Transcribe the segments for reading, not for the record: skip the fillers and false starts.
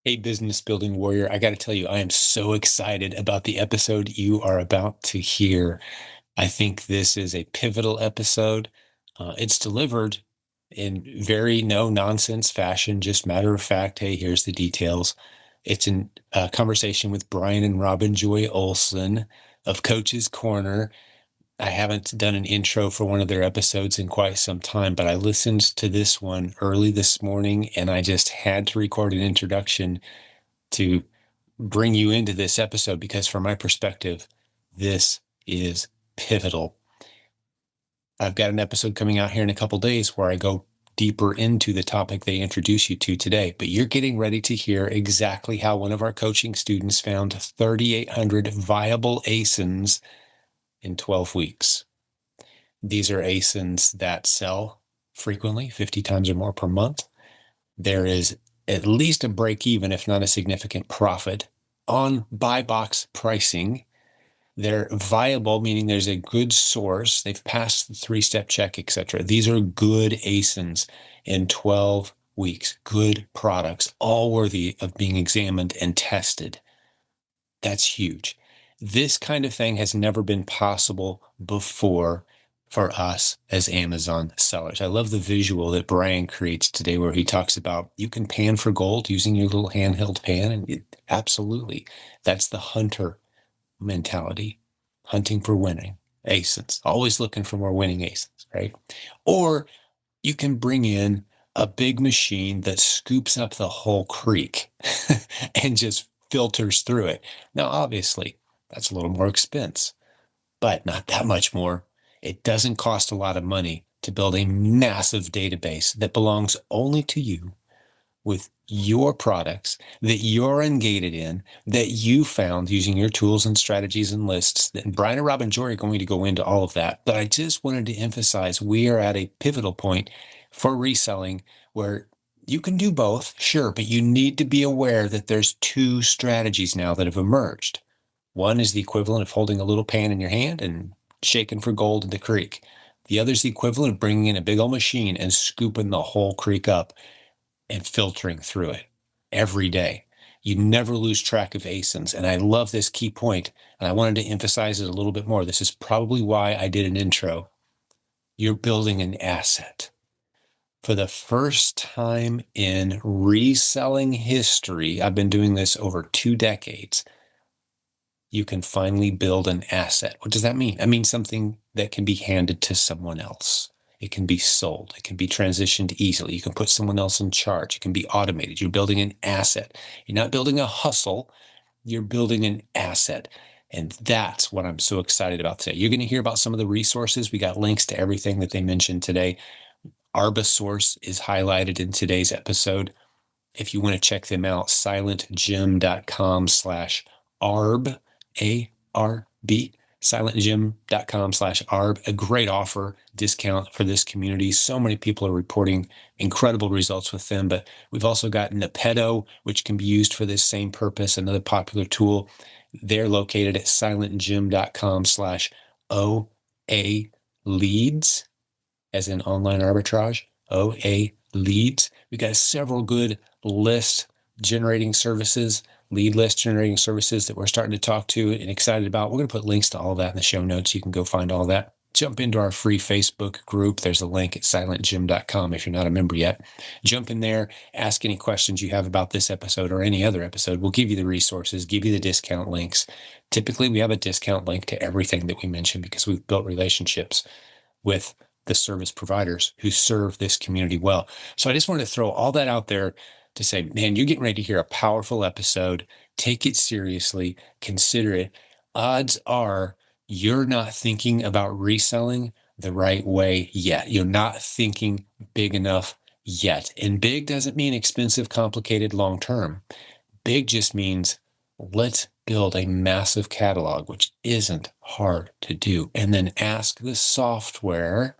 Hey, business building warrior, I got to tell you, I am so excited about the episode you are about to hear. I think this is a pivotal episode. It's delivered in very no nonsense fashion, just matter of fact. Hey, here's the details. It's a conversation with Brian and Robin Joy Olson of Coach's Corner. I haven't done an intro for one of their episodes in quite some time, but I listened to this one early this morning and I just had to record an introduction to bring you into this episode because from my perspective, this is pivotal. I've got an episode coming out here in a couple days where I go deeper into the topic they introduce you to today, but you're getting ready to hear exactly how one of our coaching students found 3,800 viable ASINs in 12 weeks. These are ASINs that sell frequently, 50 times or more per month. There is at least a break even, if not a significant profit, on buy box pricing. They're viable, meaning there's a good source. They've passed the 3-step check, etc. These are good ASINs in 12 weeks. Good products, all worthy of being examined and tested. That's huge. This kind of thing has never been possible before for us as Amazon sellers. I love the visual that Brian creates today where he talks about you can pan for gold using your little handheld pan. And absolutely, that's the hunter mentality, hunting for winning ASINs, always looking for more winning ASINs, right? Or you can bring in a big machine that scoops up the whole creek and just filters through it. Now, obviously, that's a little more expense, but not that much more. It doesn't cost a lot of money to build a massive database that belongs only to you with your products that you're ungated in, that you found using your tools and strategies and lists. And Brian and Robin Joy are going to go into all of that. But I just wanted to emphasize we are at a pivotal point for reselling where you can do both, sure, but you need to be aware that there's two strategies now that have emerged. One is the equivalent of holding a little pan in your hand and shaking for gold in the creek. The other is the equivalent of bringing in a big old machine and scooping the whole creek up and filtering through it every day. You never lose track of ASINs. And I love this key point, and I wanted to emphasize it a little bit more. This is probably why I did an intro. You're building an asset. For the first time in reselling history, I've been doing this over 2 decades, you can finally build an asset. What does that mean? That means something that can be handed to someone else. It can be sold. It can be transitioned easily. You can put someone else in charge. It can be automated. You're building an asset. You're not building a hustle. You're building an asset. And that's what I'm so excited about today. You're going to hear about some of the resources. We got links to everything that they mentioned today. Arbasource is highlighted in today's episode. If you want to check them out, silentjim.com/arb, A-R-B, silentjim.com/arb, a great offer, discount for this community. So many people are reporting incredible results with them, but we've also got Nepedo, which can be used for this same purpose, another popular tool. They're located at silentjim.com/OA leads, as in online arbitrage, OA leads. We've got several good list generating services, lead list generating services that we're starting to talk to and excited about. We're going to put links to all that in the show notes. You can go find all that. Jump into our free Facebook group. There's a link at silentjim.com if you're not a member yet. Jump in there, ask any questions you have about this episode or any other episode. We'll give you the resources, give you the discount links. Typically, we have a discount link to everything that we mention because we've built relationships with the service providers who serve this community well. So I just wanted to throw all that out there to say, man, you're getting ready to hear a powerful episode. Take it seriously. Consider it. Odds are you're not thinking about reselling the right way yet. You're not thinking big enough yet. And big doesn't mean expensive, complicated, long-term. Big just means let's build a massive catalog, which isn't hard to do. And then ask the software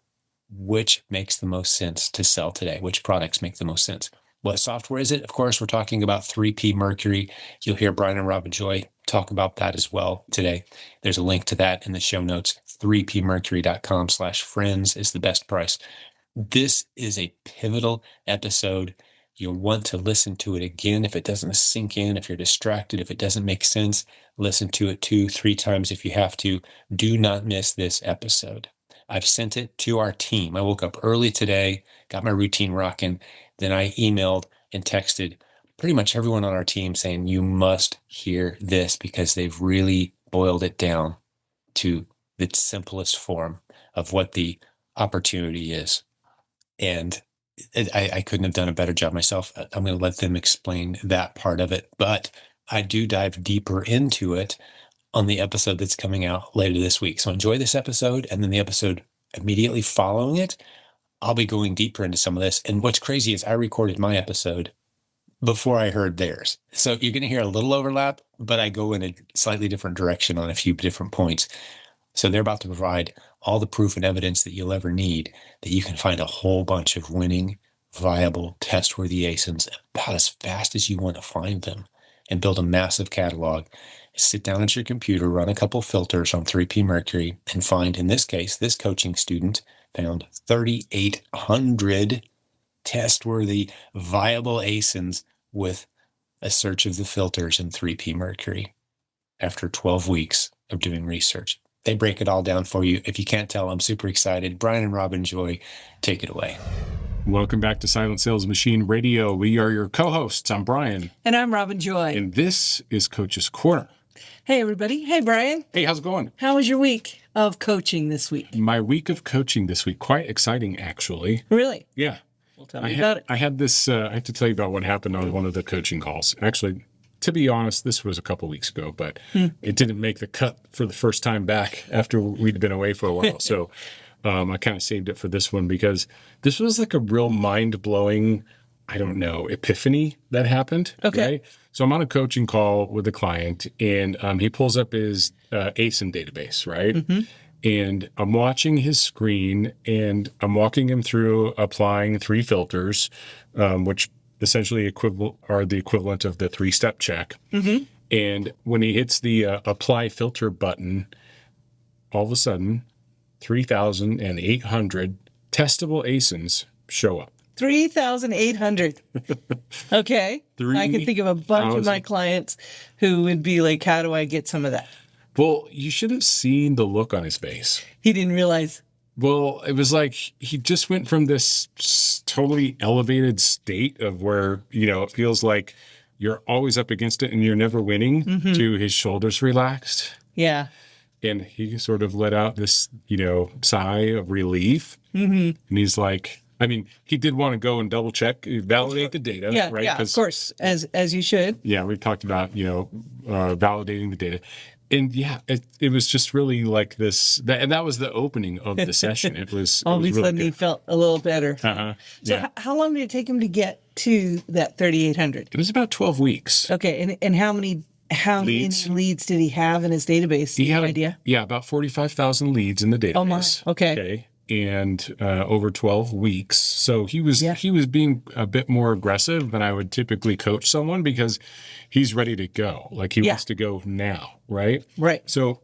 which makes the most sense to sell today, which products make the most sense. What software is it? Of course, we're talking about 3P Mercury. You'll hear Brian and Robin Joy talk about that as well today. There's a link to that in the show notes. 3pmercury.com/friends is the best price. This is a pivotal episode. You'll want to listen to it again if it doesn't sink in, if you're distracted, if it doesn't make sense. Listen to it 2, 3 times if you have to. Do not miss this episode. I've sent it to our team. I woke up early today, got my routine rocking. Then I emailed and texted pretty much everyone on our team saying, you must hear this, because they've really boiled it down to the simplest form of what the opportunity is. And I couldn't have done a better job myself. I'm going to let them explain that part of it, but I do dive deeper into it on the episode that's coming out later this week. So enjoy this episode, and then the episode immediately following it, I'll be going deeper into some of this. And what's crazy is I recorded my episode before I heard theirs. So you're going to hear a little overlap, but I go in a slightly different direction on a few different points. So they're about to provide all the proof and evidence that you'll ever need, that you can find a whole bunch of winning, viable, test-worthy ASINs about as fast as you want to find them, and build a massive catalog. Sit down at your computer, run a couple filters on 3P Mercury, and find, in this case, this coaching student found 3,800 test-worthy, viable ASINs with a search of the filters in 3P Mercury after 12 weeks of doing research. They break it all down for you. If you can't tell, I'm super excited. Brian and Robin Joy, take it away. Welcome back to Silent Sales Machine Radio. We are your co-hosts. I'm Brian. And I'm Robin Joy. And this is Coach's Corner. Hey, everybody. Hey, Brian. Hey, how's it going? How was your week of coaching this week? My week of coaching this week, quite exciting, actually. Really? Yeah. Well, tell me about it. I had this, I have to tell you about what happened on one of the coaching calls. Actually, to be honest, this was a couple weeks ago, but it didn't make the cut for the first time back after we'd been away for a while. So I kind of saved it for this one, because this was like a real mind-blowing, I don't know, epiphany that happened. Okay. Right? So I'm on a coaching call with a client, and he pulls up his ASIN database, right? Mm-hmm. And I'm watching his screen, and I'm walking him through applying 3 filters, which essentially are the equivalent of the 3-step check. Mm-hmm. And when he hits the apply filter button, all of a sudden, 3,800 testable ASINs show up. 3,800. Okay. I can think of a bunch of my clients who would be like, how do I get some of that? Well, you should have seen the look on his face. He didn't realize. Well, it was like he just went from this totally elevated state of where, it feels like you're always up against it and you're never winning, to his shoulders relaxed. Yeah. And he sort of let out this, sigh of relief. Mm-hmm. And he's like, he did want to go and double check, validate the data, yeah, right? Yeah, of course, as you should. Yeah, we talked about, validating the data. And yeah, it was just really like this, and that was the opening of the session. It was all of a sudden he felt a little better. Uh-huh. So yeah. How long did it take him to get to that 3,800? It was about 12 weeks. Okay, and how many leads did he have in his database? He had an idea? Yeah, about 45,000 leads in the database. Oh my, okay. And over 12 weeks. So he was being a bit more aggressive than I would typically coach someone, because he's ready to go. Like he wants to go now, right? Right. So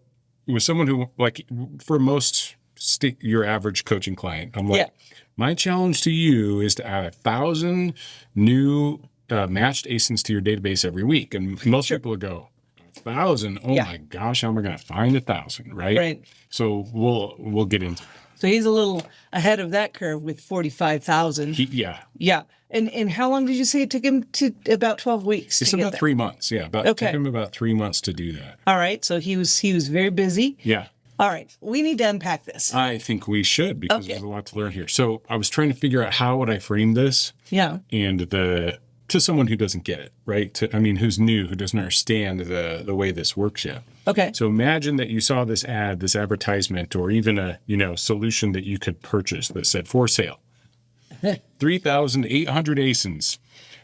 with someone who, like, for most your average coaching client, I'm like, my challenge to you is to add 1,000 new matched ASINs to your database every week. And most people would go, 1,000? Oh my gosh, how am I going to find 1,000, right? Right. So we'll get into it. So he's a little ahead of that curve with 45,000. Yeah. And how long did you say it took him to? About 12 weeks. It's about 3 months. Yeah. It took him about 3 months to do that. All right. So he was very busy. Yeah. All right. We need to unpack this. I think we should, because there's a lot to learn here. So I was trying to figure out how would I frame this. Yeah. And to someone who doesn't get it, right? Who's new, who doesn't understand the way this works yet. Okay. So imagine that you saw this ad, this advertisement, or even a solution that you could purchase that said for sale. 3,800 ASINs.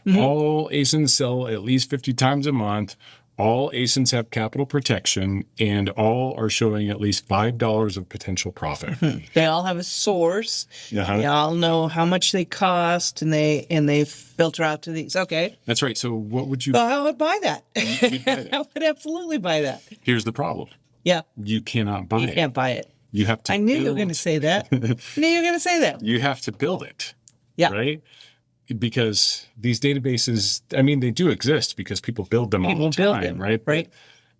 Mm-hmm. All ASINs sell at least 50 times a month. All ASINs have capital protection, and all are showing at least $5 of potential profit. Mm-hmm. They all have a source. Uh-huh. They all know how much they cost, and they filter out to these. Okay. That's right. So what would you? Well, I would buy that. I would absolutely buy that. Here's the problem. Yeah. You cannot buy it. You can't buy it. You have to. I knew you were going to say that. You have to build it. Yeah. Right. because these databases, I mean, they do exist because people build them all the time, right? Right.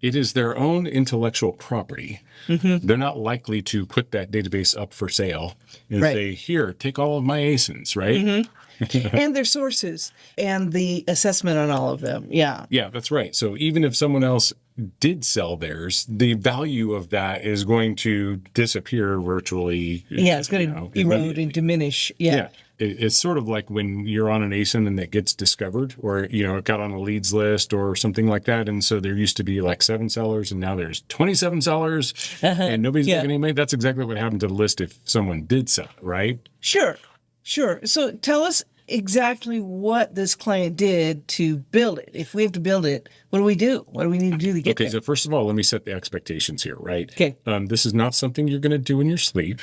It is their own intellectual property. They're not likely to put that database up for sale and say, here, take all of my ASINs, right? And their sources and the assessment on all of them. Yeah. Yeah, that's right. So even if someone else did sell theirs, the value of that is going to disappear virtually. Yeah, it's going to erode and diminish. Yeah. It's sort of like when you're on an ASIN and it gets discovered, or, it got on a leads list or something like that. And so there used to be like 7 sellers and now there's 27 sellers and nobody's making any money. That's exactly what happened to the list if someone did sell it, right? Sure. So tell us exactly what this client did to build it. If we have to build it, what do we do? What do we need to do to get there? Okay, so first of all, let me set the expectations here, right? Okay. This is not something you're going to do in your sleep.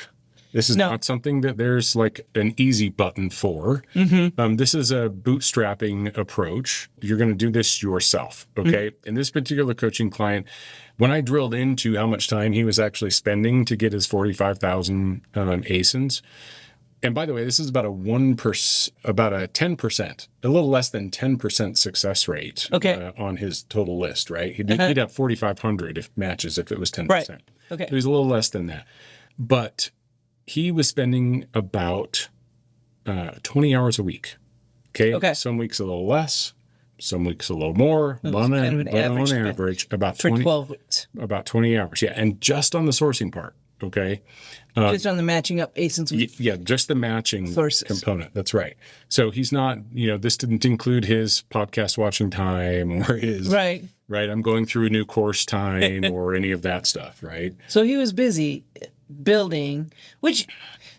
This is not something that there's like an easy button for. This is a bootstrapping approach. You're going to do this yourself, okay? In this particular coaching client, when I drilled into how much time he was actually spending to get his 45,000 ASINs, and by the way, this is about a 10%, a little less than 10% success rate on his total list, right? He'd have 4,500 if matches if it was 10%. Right. Okay. So he's a little less than that. But he was spending about 20 hours a week. Okay. Some weeks a little less, some weeks a little more, but on average, about 20, 12 weeks. About 20 hours. Yeah. And just on the sourcing part. Okay. Just on the matching up ASINs. Just the matching sources. Component. That's right. So he's not, this didn't include his podcast watching time or his, right. I'm going through a new course time or any of that stuff. Right. So he was busy building, which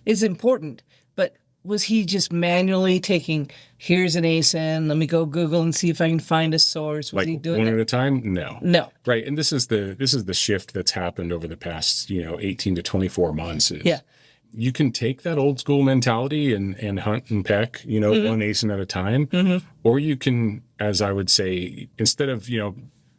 is important, but was he just manually taking, here's an ASIN, let me go Google and see if I can find a source? Was he doing one at a time? No. No. Right. And this is the shift that's happened over the past, 18 to 24 months. You can take that old school mentality and hunt and peck, one ASIN at a time. Or you can, as I would say, instead of,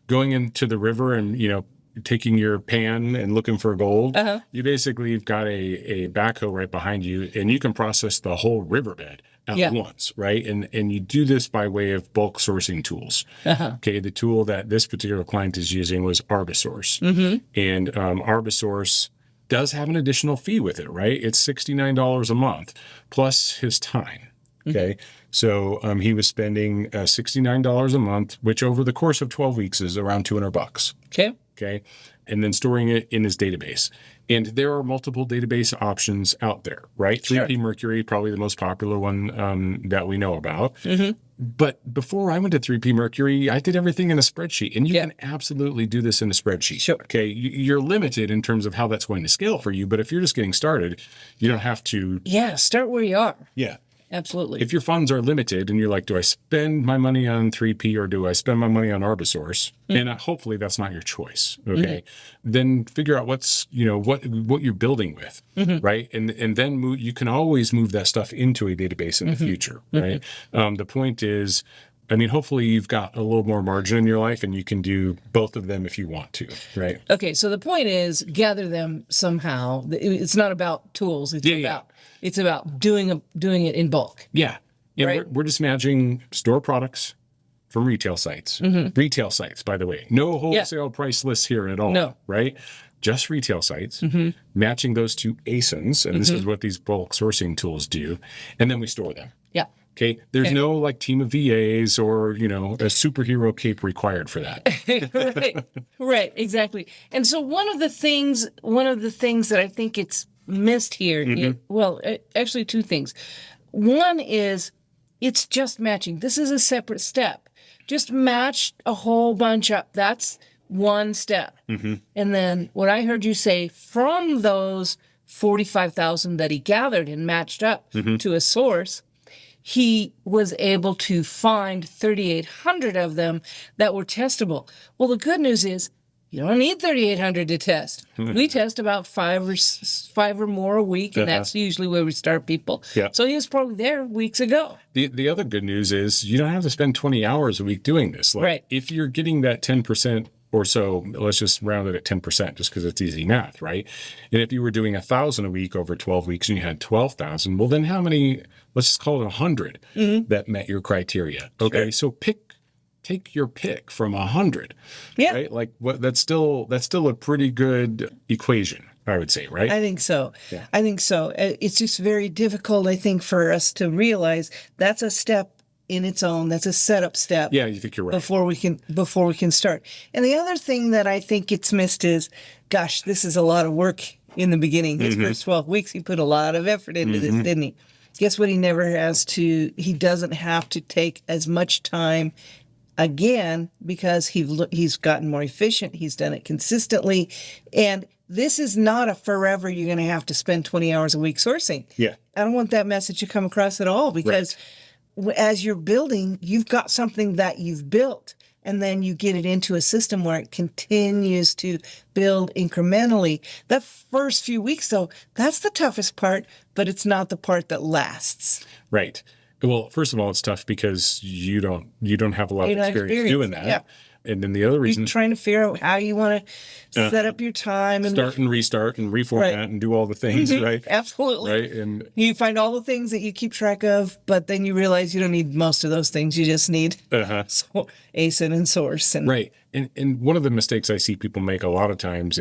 going into the river and, taking your pan and looking for gold, you've got a backhoe right behind you and you can process the whole riverbed at once, right? And you do this by way of bulk sourcing tools. Okay, the tool that this particular client is using was Arbisource. And Arbisource does have an additional fee with it, right? It's $69 a month plus his time. Okay, so he was spending $69 a month, which over the course of 12 weeks is around $200. Okay, and then storing it in his database. And there are multiple database options out there, right? 3P Mercury, probably the most popular one that we know about. But before I went to 3P Mercury, I did everything in a spreadsheet. And you can absolutely do this in a spreadsheet. Okay, you're limited in terms of how that's going to scale for you. But if you're just getting started, you don't have to. Yeah, start where you are. Yeah. Absolutely. If your funds are limited and you're like, do I spend my money on 3P or do I spend my money on Arbisource? And hopefully that's not your choice. Okay. Then figure out what's, what you're building with. Right. And then you can always move that stuff into a database in the future. Right. The point is, hopefully you've got a little more margin in your life and you can do both of them if you want to, right? Okay, so the point is gather them somehow. It's not about tools. It's about doing it in bulk. Yeah. Right? We're just matching store products from retail sites. Retail sites, by the way. No wholesale price lists here at all. No. Right? Just retail sites, matching those to ASINs, and this is what these bulk sourcing tools do, and then we store them. Yeah. Okay. There's no like team of VAs or, a superhero cape required for that. Right. Exactly. And so one of the things that I think it's missed here, actually two things. One is it's just matching. This is a separate step. Just match a whole bunch up. That's one step. And then what I heard you say, from those 45,000 that he gathered and matched up to a source, he was able to find 3,800 of them that were testable. Well, the good news is you don't need 3,800 to test. We test about five or more a week, and that's usually where we start people. So he was probably there weeks ago. The other good news is you don't have to spend 20 hours a week doing this. Like, if you're getting that 10% or so, let's just round it at 10% just because it's easy math, right? And if you were doing 1,000 a week over 12 weeks and you had 12,000, well, then how many, let's just call it 100 that met your criteria. Okay. So take your pick from 100, right? Like that's still a pretty good equation, I would say, right? I think so. Yeah. I think so. It's just very difficult, I think, for us to realize that's a step in its own. That's a setup step. Yeah, you think you're right. Before we can start. And the other thing that I think gets missed is, gosh, this is a lot of work in the beginning. His first 12 weeks, he put a lot of effort into this, didn't he? Guess what? He doesn't have to take as much time again because he's gotten more efficient. He's done it consistently. And this is not a forever you're going to have to spend 20 hours a week sourcing. Yeah. I don't want that message to come across at all because as you're building, you've got something that you've built, and then you get it into a system where it continues to build incrementally. The first few weeks, though, that's the toughest part, but it's not the part that lasts. Right. Well, first of all, it's tough because you don't have a lot of experience doing that. Yeah. And then the other reason, You're trying to figure out how you want to set up your time and start and restart and reformat and do all the things, right? Absolutely. Right. And you find all the things that you keep track of, but then you realize you don't need most of those things. You just need ASIN and source. And right. And one of the mistakes I see people make a lot of times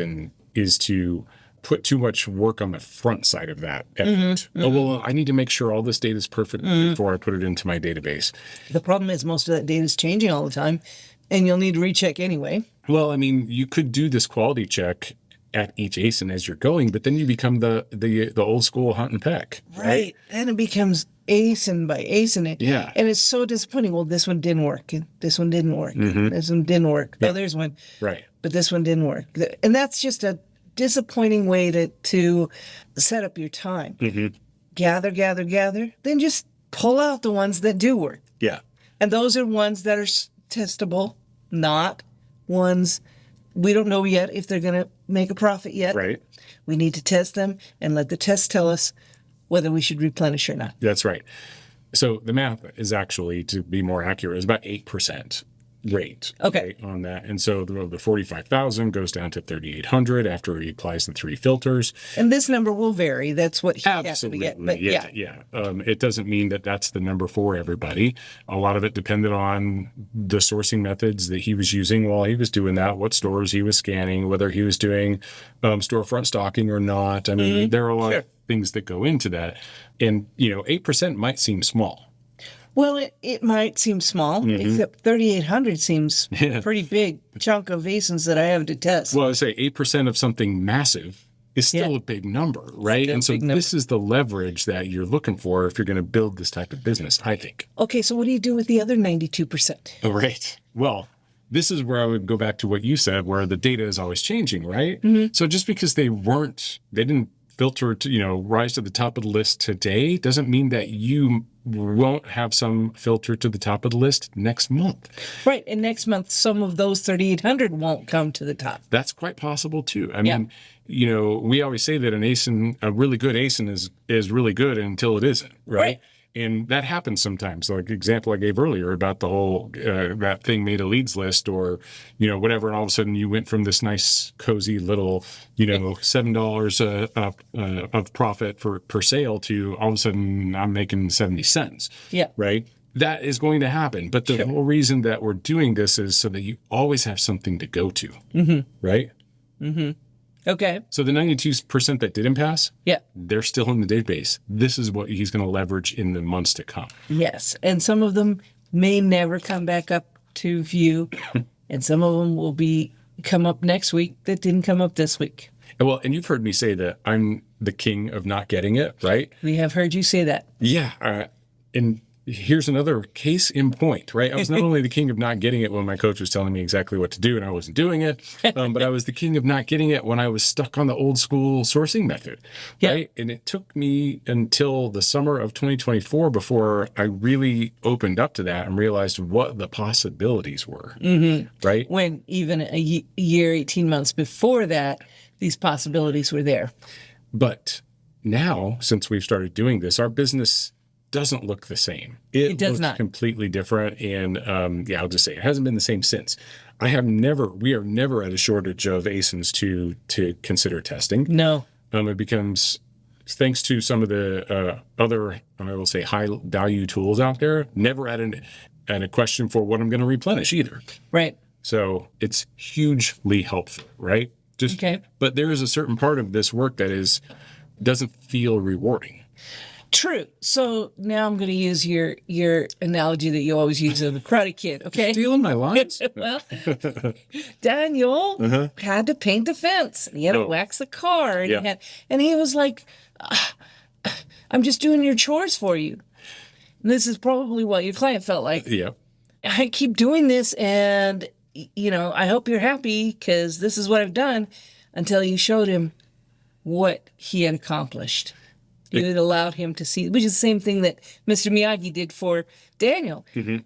is to put too much work on the front side of that effort. Oh, well, I need to make sure all this data is perfect before I put it into my database. The problem is most of that data is changing all the time, and you'll need to recheck anyway. Well, I mean, you could do this quality check at each ASIN as you're going, but then you become the old school hunt and peck. Right. Then it becomes ASIN by ASIN. Yeah. And it's so disappointing. Well, this one didn't work. And this one didn't work. This one didn't work. Oh, there's one. Right. But this one didn't work. And that's just a disappointing way to set up your time. Gather, then just pull out the ones that do work. Yeah. And those are ones that are testable, not ones we don't know yet if they're going to make a profit yet. Right. We need to test them and let the test tell us whether we should replenish or not. That's right. So the math is actually, to be more accurate, is about 8% rate on that. And so the 45,000 goes down to 3,800 after he applies the 3 filters. And this number will vary. That's what he has to get. But yeah. It doesn't mean that that's the number for everybody. A lot of it depended on the sourcing methods that he was using while he was doing that, what stores he was scanning, whether he was doing storefront stocking or not. I mean, there are a lot of things that go into that. And, 8% might seem small. Well, it might seem small, except 3,800 seems a pretty big chunk of ASINs that I have to test. Well, I say 8% of something massive is still a big number, right? And so this is the leverage that you're looking for if you're going to build this type of business, I think. Okay, so what do you do with the other 92%? Oh, right. Well, this is where I would go back to what you said, where the data is always changing, right? So just because they didn't filter to, rise to the top of the list today doesn't mean that you won't have some filter to the top of the list next month. Right. And next month, some of those 3,800 won't come to the top. That's quite possible too. I mean, we always say that a really good ASIN is really good until it isn't, right? And that happens sometimes. Like the example I gave earlier about the whole, that thing made a leads list or, whatever. And all of a sudden you went from this nice, cozy little, $7 of profit per sale to all of a sudden I'm making 70 cents. Yeah. Right. That is going to happen. But the whole reason that we're doing this is so that you always have something to go to. Right. Okay. So the 92% that didn't pass, they're still in the database. This is what he's going to leverage in the months to come. Yes. And some of them may never come back up to view, and some of them will come up next week that didn't come up this week. Well, and you've heard me say that I'm the king of not getting it, right? We have heard you say that. Yeah. And here's another case in point, right? I was not only the king of not getting it when my coach was telling me exactly what to do and I wasn't doing it, but I was the king of not getting it when I was stuck on the old school sourcing method, right? And it took me until the summer of 2024 before I really opened up to that and realized what the possibilities were, right? When even a year, 18 months before that, these possibilities were there. But now, since we've started doing this, our business doesn't look the same. It does looks not. completely different. And I'll just say it hasn't been the same since. we are never at a shortage of ASINs to consider testing. No. It becomes, thanks to some of the other, I will say, high value tools out there, never at a question for what I'm going to replenish either. Right. So it's hugely helpful, right? Okay. But there is a certain part of this work that doesn't feel rewarding. True. So now I'm going to use your analogy that you always use of the Karate Kid. Okay. Stealing my lines? Well, Daniel had to paint the fence. And he had to wax the car. And, he was like, I'm just doing your chores for you. And this is probably what your client felt like. Yeah. I keep doing this and, I hope you're happy because this is what I've done, until you showed him what he had accomplished. It allowed him to see, which is the same thing that Mr. Miyagi did for Daniel. Mm-hmm.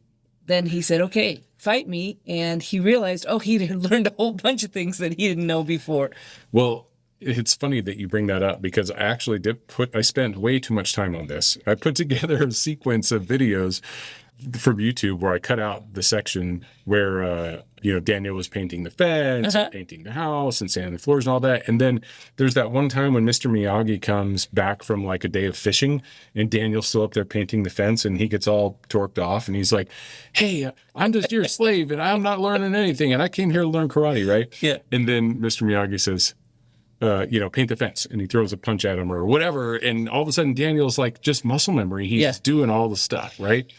Then he said, okay, fight me. And he realized, he had learned a whole bunch of things that he didn't know before. Well, it's funny that you bring that up because I actually I spent way too much time on this. I put together a sequence of videos from YouTube where I cut out the section where, Daniel was painting the fence, painting the house and sanding the floors and all that. And then there's that one time when Mr. Miyagi comes back from like a day of fishing and Daniel's still up there painting the fence and he gets all torqued off and he's like, hey, I'm just your slave and I'm not learning anything. And I came here to learn karate, right? Yeah. And then Mr. Miyagi says, paint the fence, and he throws a punch at him or whatever. And all of a sudden Daniel's like just muscle memory. He's doing all the stuff, right?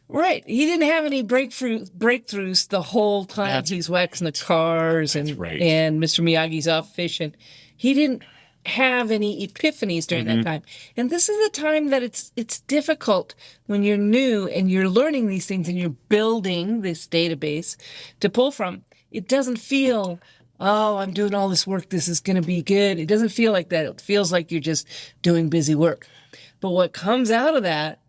Right. He didn't have any breakthroughs the whole time he's waxing the cars and Mr. Miyagi's off fishing. He didn't have any epiphanies during that time. And this is a time that it's difficult when you're new and you're learning these things and you're building this database to pull from. It doesn't feel, I'm doing all this work, this is going to be good. It doesn't feel like that. It feels like you're just doing busy work. But what comes out of that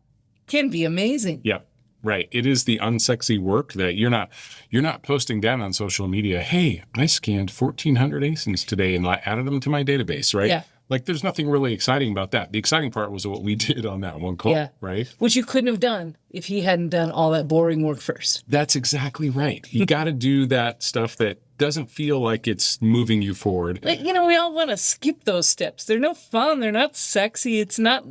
can be amazing. Yeah. Right. It is the unsexy work that you're not posting down on social media. Hey, I scanned 1,400 ASINs today and I added them to my database, right? Yeah. Like there's nothing really exciting about that. The exciting part was what we did on that one call, right? Which you couldn't have done if he hadn't done all that boring work first. That's exactly right. You got to do that stuff that doesn't feel like it's moving you forward. Like, we all want to skip those steps. They're no fun. They're not sexy. It's not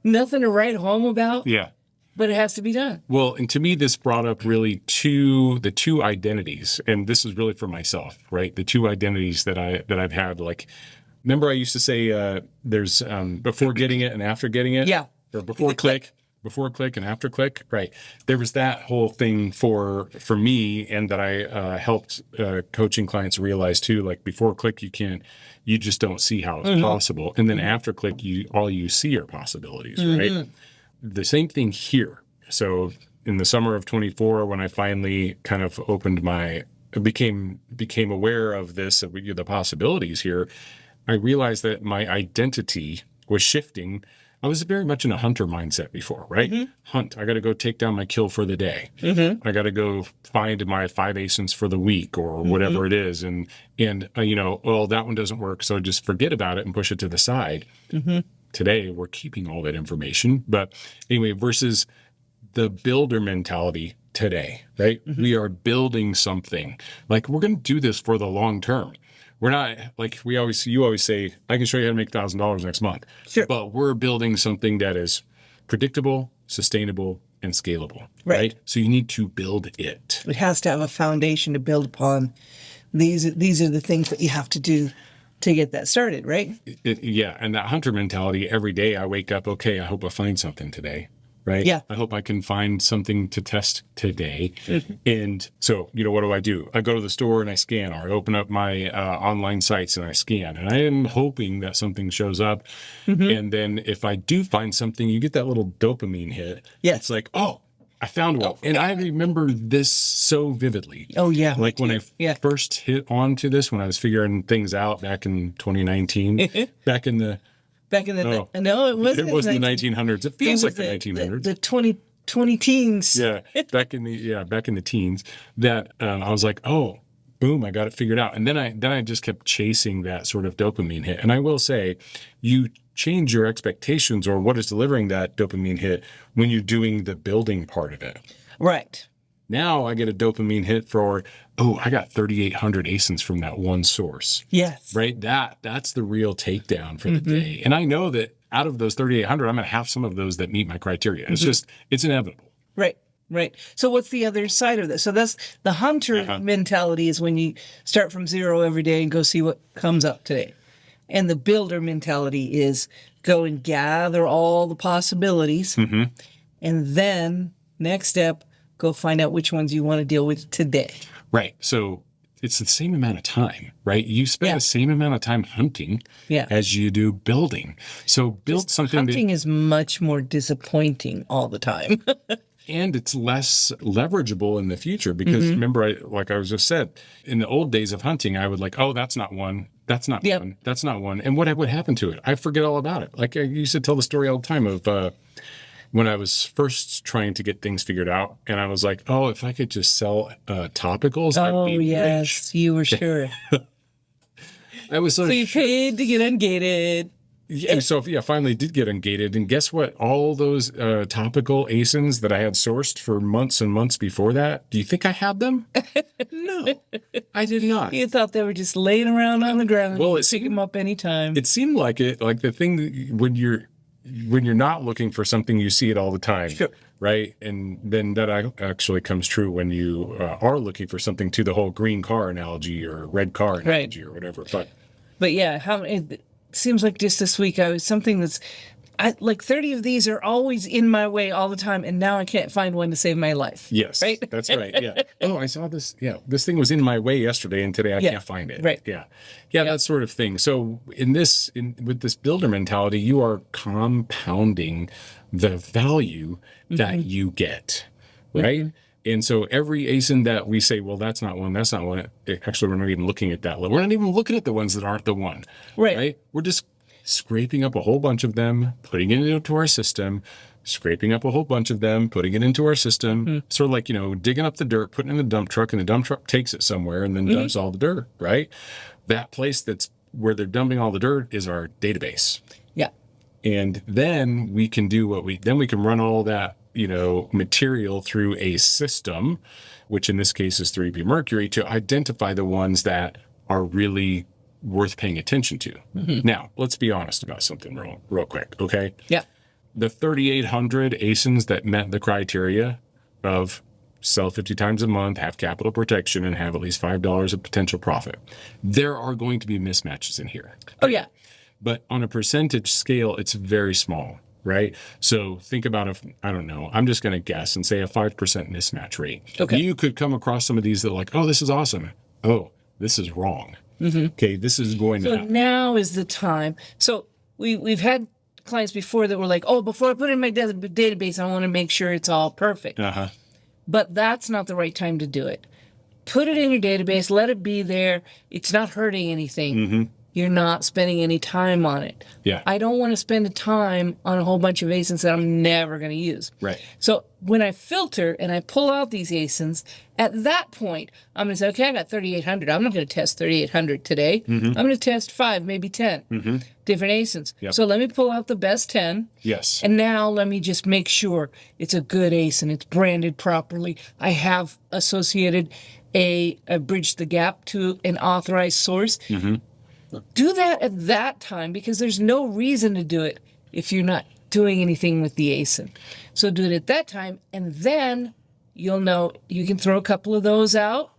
nothing to write home about. Yeah. But it has to be done. Well, and to me, this brought up really the two identities, and this is really for myself, right? The two identities that I've had. Like, remember I used to say there's before getting it and after getting it, or before click and after click, right? There was that whole thing for me, and that I helped coaching clients realize too. Like before click, you just don't see how it's possible, and then after click, all you see are possibilities, right? The same thing here. So in the summer of 24, when I finally kind of became aware of this, of the possibilities here, I realized that my identity was shifting. I was very much in a hunter mindset before, right? Hunt. I got to go take down my kill for the day. I got to go find my 5 ASINs for the week or whatever it is. And that one doesn't work. So just forget about it and push it to the side. Today, we're keeping all that information. But anyway, versus the builder mentality today, right? We are building something. Like, we're going to do this for the long term. We're not, like you always say, I can show you how to make $1,000 next month. Sure. But we're building something that is predictable, sustainable, and scalable, right? So you need to build it. It has to have a foundation to build upon. These are the things that you have to do to get that started, right? And that hunter mentality, every day I wake up, okay, I hope I find something today, right? Yeah. I hope I can find something to test today. And so, what do? I go to the store and I scan, or I open up my online sites and I scan. And I am hoping that something shows up. And then if I do find something, you get that little dopamine hit. Yeah. It's like, I found one. And I remember this so vividly. Oh, yeah. Like when I first hit onto this, when I was figuring things out back in 2019, no, it wasn't. It wasn't the 1900s. It feels like the 1900s. The 20 teens. Yeah. Back in the teens, that I was like, boom, I got it figured out. And then I just kept chasing that sort of dopamine hit. And I will say, you change your expectations or what is delivering that dopamine hit when you're doing the building part of it. Right. Now I get a dopamine hit for, oh, I got 3,800 ASINs from that one source. Yes. Right? That's the real takedown for the day. And I know that out of those 3,800, I'm going to have some of those that meet my criteria. It's inevitable. Right. Right. So what's the other side of this? So that's the hunter mentality, is when you start from zero every day and go see what comes up today. And the builder mentality is go and gather all the possibilities. And then next step, go find out which ones you want to deal with today. Right. So it's the same amount of time, right? You spend the same amount of time hunting as you do building. So build something. Hunting is much more disappointing all the time. And it's less leverageable in the future because remember, like I was just said, in the old days of hunting, I would like, oh, that's not one. That's not one. That's not one. And what would happen to it? I forget all about it. Like I used to tell the story all the time of when I was first trying to get things figured out. And I was like, oh, if I could just sell topicals, I'd be rich. You were sure. I was so you paid to get ungated. Yeah, so finally did get ungated. And guess what? All those topical ASINs that I had sourced for months and months before that, do you think I had them? No, I did not. You thought they were just laying around on the ground. Well, pick them up anytime. It seemed like it, like the thing that when you're not looking for something, you see it all the time. Sure. Right. And then that actually comes true when you are looking for something, to the whole green car analogy or red car analogy or whatever. But yeah, it seems like just this week I was something that's like 30 of these are always in my way all the time. And now I can't find one to save my life. Yes. Right? That's right. Yeah. Oh, I saw this. Yeah. This thing was in my way yesterday and today I can't find it. Right. Yeah. Yeah. That sort of thing. So with this builder mentality, you are compounding the value that you get. Right. And so every ASIN that we say, well, that's not one, actually, we're not even looking at that level. We're not even looking at the ones that aren't the one. Right. We're just scraping up a whole bunch of them, putting it into our system, scraping up a whole bunch of them, putting it into our system, sort of like, digging up the dirt, putting it in a dump truck, and the dump truck takes it somewhere and then dumps all the dirt, right? That place that's where they're dumping all the dirt is our database. Yeah. And then we can do we can run all that, material through a system, which in this case is 3B Mercury, to identify the ones that are really worth paying attention to. Now, let's be honest about something real quick, okay? Yeah. The 3,800 ASINs that met the criteria of sell 50 times a month, have capital protection, and have at least $5 of potential profit, there are going to be mismatches in here. Oh, yeah. But on a percentage scale, it's very small, right? So think about I'm just going to guess and say a 5% mismatch rate. Okay. You could come across some of these that are like, oh, this is awesome. Oh, this is wrong. Okay, this is going to happen. So now is the time. So we've had clients before that were like, oh, before I put it in my database, I want to make sure it's all perfect. But that's not the right time to do it. Put it in your database, let it be there. It's not hurting anything. You're not spending any time on it. Yeah. I don't want to spend the time on a whole bunch of ASINs that I'm never going to use. Right. So when I filter and I pull out these ASINs, at that point, I'm going to say, okay, I got 3,800. I'm not going to test 3,800 today. I'm going to test 5, maybe 10 different ASINs. Yep. So let me pull out the best 10. Yes. And now let me just make sure it's a good ASIN. It's branded properly. I have associated a bridge the gap to an authorized source. Do that at that time because there's no reason to do it if you're not doing anything with the ASIN. So do it at that time, and then you'll know you can throw a couple of those out,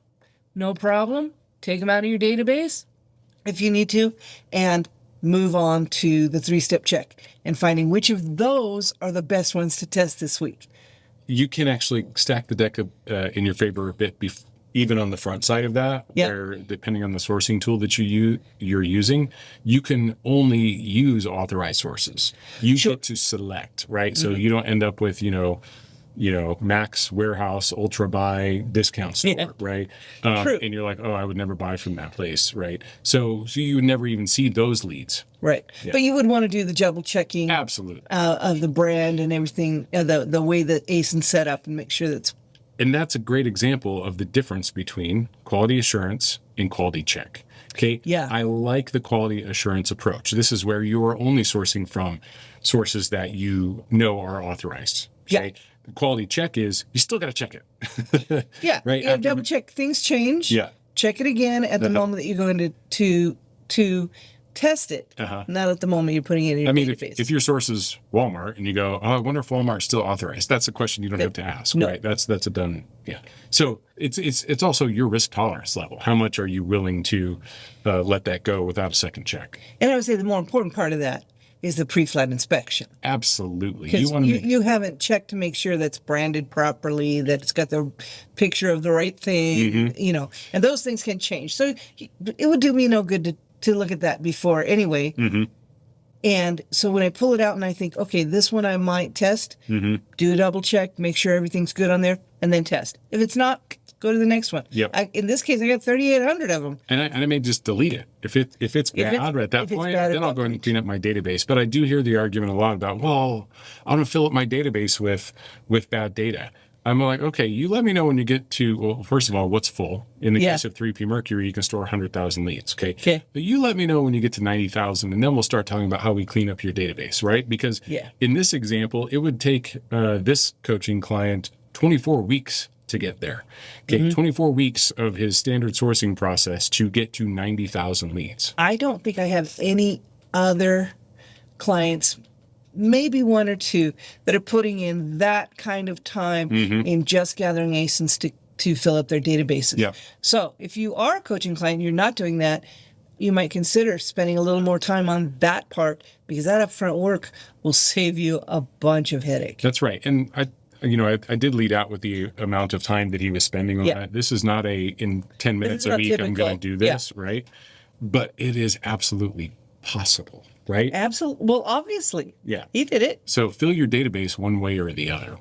no problem. Take them out of your database if you need to, and move on to the 3-step check and finding which of those are the best ones to test this week. You can actually stack the deck in your favor a bit even on the front side of that, where depending on the sourcing tool that you're using, you can only use authorized sources. You get to select, right? So you don't end up with, max warehouse, ultra buy, discount store, right? True. And you're like, oh, I would never buy from that place, right? So you would never even see those leads. Right. Yeah. But you would want to do the double checking Absolutely. Of the brand and everything, the way that ASIN's set up, and make sure that's And that's a great example of the difference between quality assurance and quality check. Okay. Yeah. I like the quality assurance approach. This is where you are only sourcing from sources that you know are authorized. Okay. Yeah. The quality check is you still got to check it. Yeah. Right. Yeah. Double check. Things change. Yeah. Check it again at the moment that you're going to test it, not at the moment you're putting it in your database. If your source is Walmart and you go, oh, I wonder if Walmart's still authorized, that's a question you don't have to ask, right? That's a done, yeah. So it's also your risk tolerance level. How much are you willing to let that go without a second check? And I would say the more important part of that is the pre-flight inspection. Absolutely. You haven't checked to make sure that's branded properly, that it's got the picture of the right thing, and those things can change. So it would do me no good to look at that before anyway. And so when I pull it out and I think, okay, this one I might test, do a double check, make sure everything's good on there, and then test. If it's not, go to the next one. Yep. In this case, I got 3,800 of them. And I may just delete it. If it's bad at that point, then I'll go and clean up my database. But I do hear the argument a lot about, well, I want to fill up my database with bad data. I'm like, okay, you let me know when you get to, well, first of all, what's full. In the case of 3P Mercury, you can store 100,000 leads, okay? But you let me know when you get to 90,000, and then we'll start talking about how we clean up your database, right? Because in this example, it would take this coaching client 24 weeks to get there. Okay, 24 weeks of his standard sourcing process to get to 90,000 leads. I don't think I have any other clients, maybe one or two, that are putting in that kind of time in just gathering ASINs to fill up their databases. Yeah. So if you are a coaching client, you're not doing that, you might consider spending a little more time on that part, because that upfront work will save you a bunch of headache. That's right. And I did lead out with the amount of time that he was spending on that. This is not in 10 minutes a week, I'm going to do this, right? But it is absolutely possible, right? Absolutely. Well, obviously. Yeah. He did it. So fill your database one way or the other.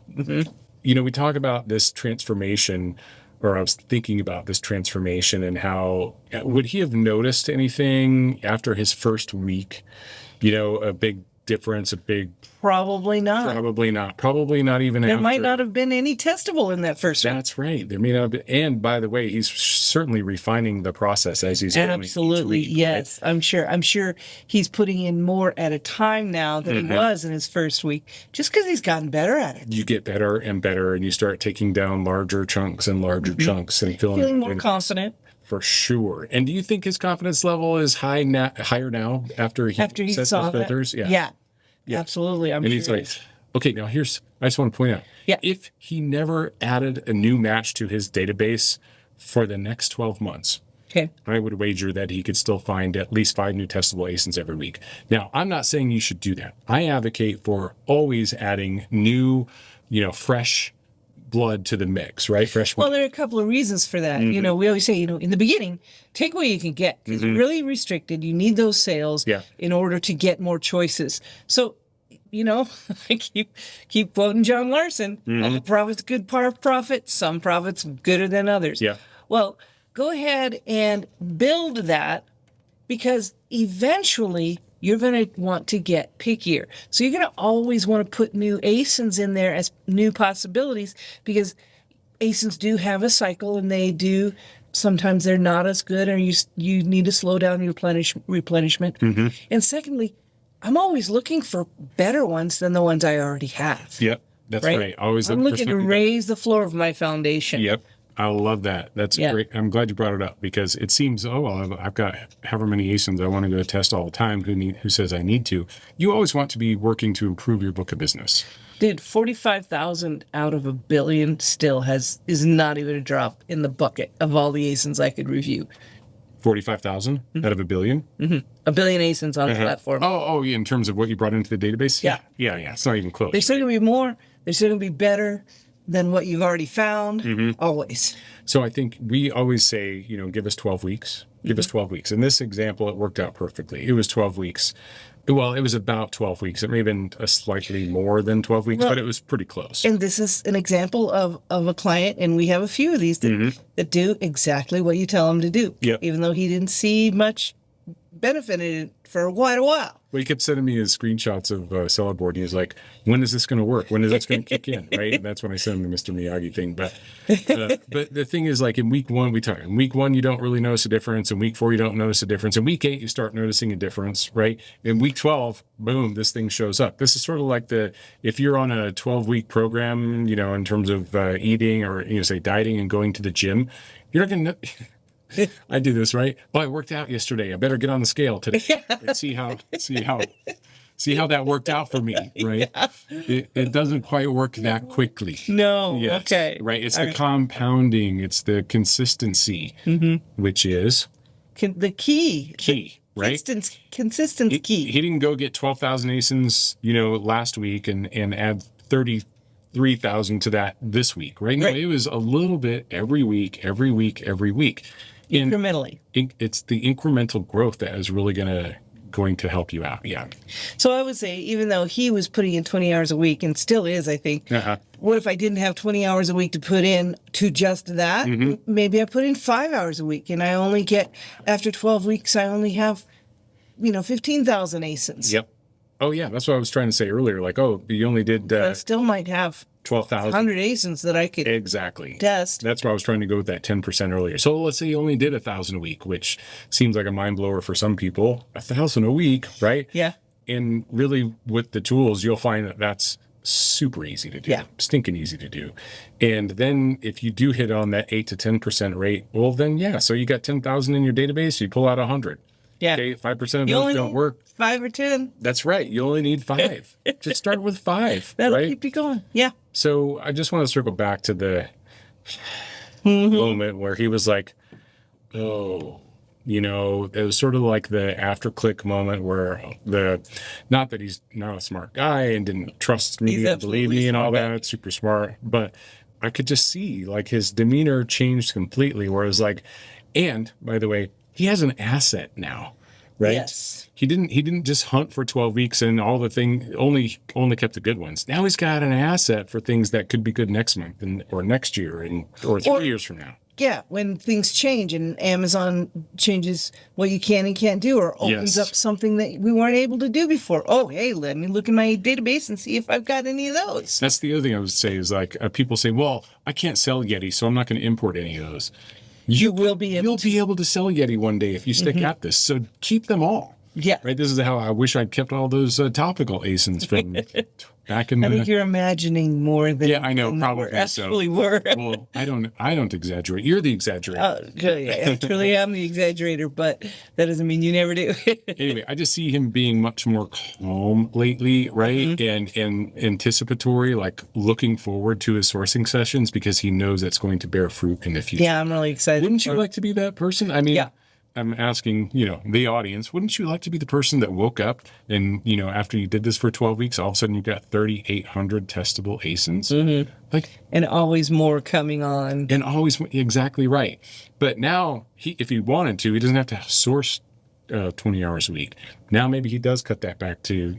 We talk about this transformation, or I was thinking about this transformation and how, would he have noticed anything after his first week? A big difference, Probably not. Probably not. Probably not even There after. might not have been any testable in that first one. That's right. There may not have been. And by the way, he's certainly refining the process as he's going. Absolutely. Each week, yes. right? I'm sure he's putting in more at a time now than he was in his first week, just because he's gotten better at it. You get better and better, and you start taking down larger chunks and larger chunks and feeling more confident. For sure. And do you think his confidence level is higher now after he sets saw those filters? that? Yeah. Absolutely. And he's like, okay, now I just want to point out, if he never added a new match to his database for the next 12 months, I would wager that he could still find at least 5 new testable ASINs every week. Now, I'm not saying you should do that. I advocate for always adding new, fresh blood to the mix, right? Fresh. Well, there are a couple of reasons for that. We always say, in the beginning, take what you can get. It's really restricted. You need those sales in order to get more choices. So, I keep quoting John Larson. All the profit's good profit. Some profits gooder than others. Yeah. Well, go ahead and build that, because eventually you're going to want to get pickier. So you're going to always want to put new ASINs in there as new possibilities, because ASINs do have a cycle, and sometimes they're not as good, or you need to slow down your replenishment. And secondly, I'm always looking for better ones than the ones I already have. Yep, that's right. Always I'm looking to raise the floor of my foundation. Yep. I love that. That's great. I'm glad you brought it up, because it seems, I've got however many ASINs I want to go test all the time. Who says I need to? You always want to be working to improve your book of business. Dude, 45,000 out of 1 billion still is not even a drop in the bucket of all the ASINs I could review. 45,000 out of 1 billion? 1 billion ASINs on the platform. Oh, yeah, in terms of what you brought into the database? Yeah. It's not even close. There's still going to be more. There's still going to be better than what you've already found, always. So I think we always say, give us 12 weeks. Give us 12 weeks. In this example, it worked out perfectly. It was 12 weeks. Well, it was about 12 weeks. It may have been a slightly more than 12 weeks, but it was pretty close. And this is an example of a client, and we have a few of these that do exactly what you tell them to do. Yep. Even though he didn't see much benefited for quite a while. Well, he kept sending me his screenshots of Cellar Board. He was like, when is this going to work? When is this going to kick in? Right? And that's when I sent him the Mr. Miyagi thing. But the thing is, like, in week 1, in week 1, you don't really notice a difference. In week 4, you don't notice a difference. In week 8, you start noticing a difference, right? In week 12, boom, this thing shows up. This is sort of like if you're on a 12-week program, in terms of eating or, say dieting and going to the gym, you're not going to I do this, right? Well, I worked out yesterday. I better get on the scale today and see how that worked out for me, right? Yeah. It doesn't quite work that quickly. No. Yes, okay. Right. It's the compounding. It's the consistency, which is the key. Right? Consistency key. He didn't go get 12,000 ASINs, last week and add 33,000 to that this week, right? No, it was a little bit every week. Incrementally. It's the incremental growth that is really going to help you out. Yeah. So I would say, even though he was putting in 20 hours a week and still is, I think, what if I didn't have 20 hours a week to put in to just that? Maybe I put in 5 hours a week and I only get, after 12 weeks, I only have, 15,000 ASINs. Yep. Oh, yeah. That's what I was trying to say earlier. Like, you only did I still might have 12,000. 100 ASINs that I could test. That's why I was trying to go with that 10% earlier. So let's say you only did 1,000 a week, which seems like a mind blower for some people. 1,000 a week, right? Yeah. And really, with the tools, you'll find that that's super easy to do. Yeah. Stinking easy to do. And then if you do hit on that 8 to 10% rate, well, then, so you got 10,000 in your database, you pull out 100. Yeah. Okay, 5% of those don't work. 5 or 10. That's right. You only need 5. Just start with 5. That'll right? keep you going. Yeah. So I just want to circle back to the moment where he was like, it was sort of like the after click moment where not that he's not a smart guy and didn't trust me and believe me and all that, super smart, but I could just see like his demeanor changed completely, where it was like, and by the way, he has an asset now, right? Yes. He didn't just hunt for 12 weeks and all the thing only kept the good ones. Now he's got an asset for things that could be good next month or next year or 3 years from now. Yeah, when things change and Amazon changes what you can and can't do, or opens up something that we weren't able to do before. Oh, hey, let me look in my database and see if I've got any of those. That's the other thing I would say is like people say, well, I can't sell Yeti, so I'm not going to import any of those. You will be able to sell Yeti one day if you stick at this. So keep them all. Yeah. Right. This is how I wish I'd kept all those topical ASINs from back in I think you're imagining more than I know, probably actually were. Well, I don't exaggerate. You're the exaggerator. I truly am the exaggerator, but that doesn't mean you never do. Anyway, I just see him being much more calm lately, right? And anticipatory, like looking forward to his sourcing sessions because he knows that's going to bear fruit in the future. Yeah, I'm really excited. Wouldn't you like to be that person? I mean, I'm asking, the audience, wouldn't you like to be the person that woke up and, after you did this for 12 weeks, all of a sudden you got 3,800 testable ASINs? And always more coming on. And always, exactly right. But now, if he wanted to, he doesn't have to source 20 hours a week. Now maybe he does cut that back to,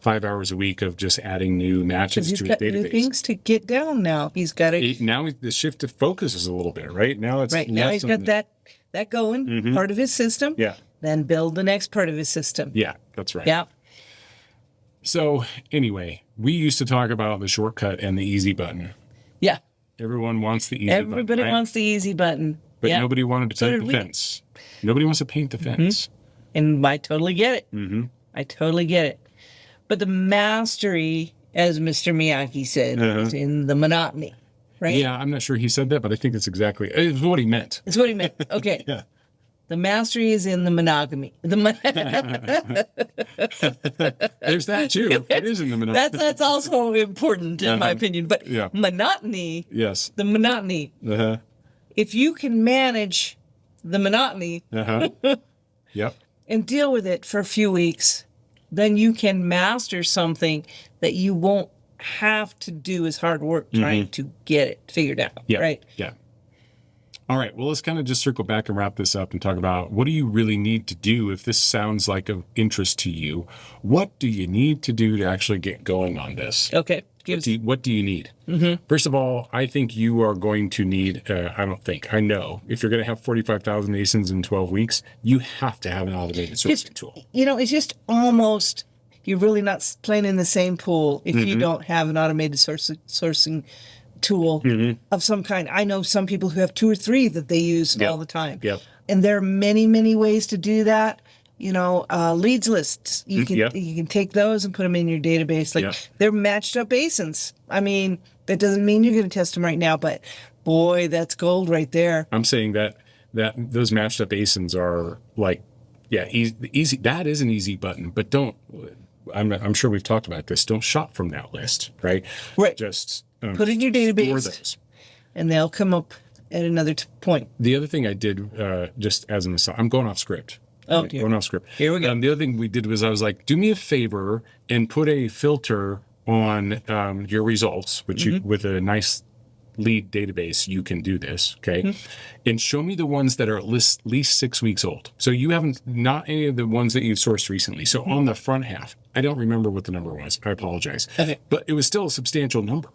5 hours a week of just adding new matches to his database. He's got new things to get down now. He's got to... Now the shift of focus is a little bit, right? Now it's... Right, now he's got that going, part of his system. Yeah. Then build the next part of his system. Yeah, that's right. Yeah. So anyway, we used to talk about the shortcut and the easy button. Yeah. Everyone wants the easy button. Everybody wants the easy button. But nobody wanted to paint the fence. Nobody wants to paint the fence. And I totally get it. I totally get it. But the mastery, as Mr. Miyagi said, is in the monotony. Right? Yeah, I'm not sure he said that, but I think it's what he meant. It's what he meant. Okay. Yeah. The mastery is in the monogamy. There's that too. It is in the monogamy. That's also important in my opinion. But monotony. Yes. The monotony. If you can manage the monotony. Yep. And deal with it for a few weeks, then you can master something that you won't have to do as hard work trying to get it figured out. Yeah. Right? Yeah. All right. Well, let's kind of just circle back and wrap this up and talk about what do you really need to do if this sounds like of interest to you? What do you need to do to actually get going on this? Okay. What do you need? First of all, I think you are going to need, I know, if you're going to have 45,000 ASINs in 12 weeks, you have to have an automated sourcing tool. It's just almost, you're really not playing in the same pool if you don't have an automated sourcing tool of some kind. I know some people who have 2 or 3 that they use all the time. Yep. And there are many, many ways to do that. Leads lists. You can take those and put them in your database. They're matched up ASINs. I mean, that doesn't mean you're going to test them right now, but boy, that's gold right there. I'm saying that those matched up ASINs are easy. That is an easy button, but don't. I'm sure we've talked about this. Don't shop from that list, right? Right. Just put in your database, store those, and they'll come up at another point. The other thing I did, just as an aside, I'm going off script. Oh, dear. Going off script. Here we go. The other thing we did was I was like, do me a favor and put a filter on your results, which you, with a nice lead database, you can do this, okay? And show me the ones that are at least 6 weeks old. So you haven't, not any of the ones that you've sourced recently. So on the front half, I don't remember what the number was. I apologize. Okay. But it was still a substantial number,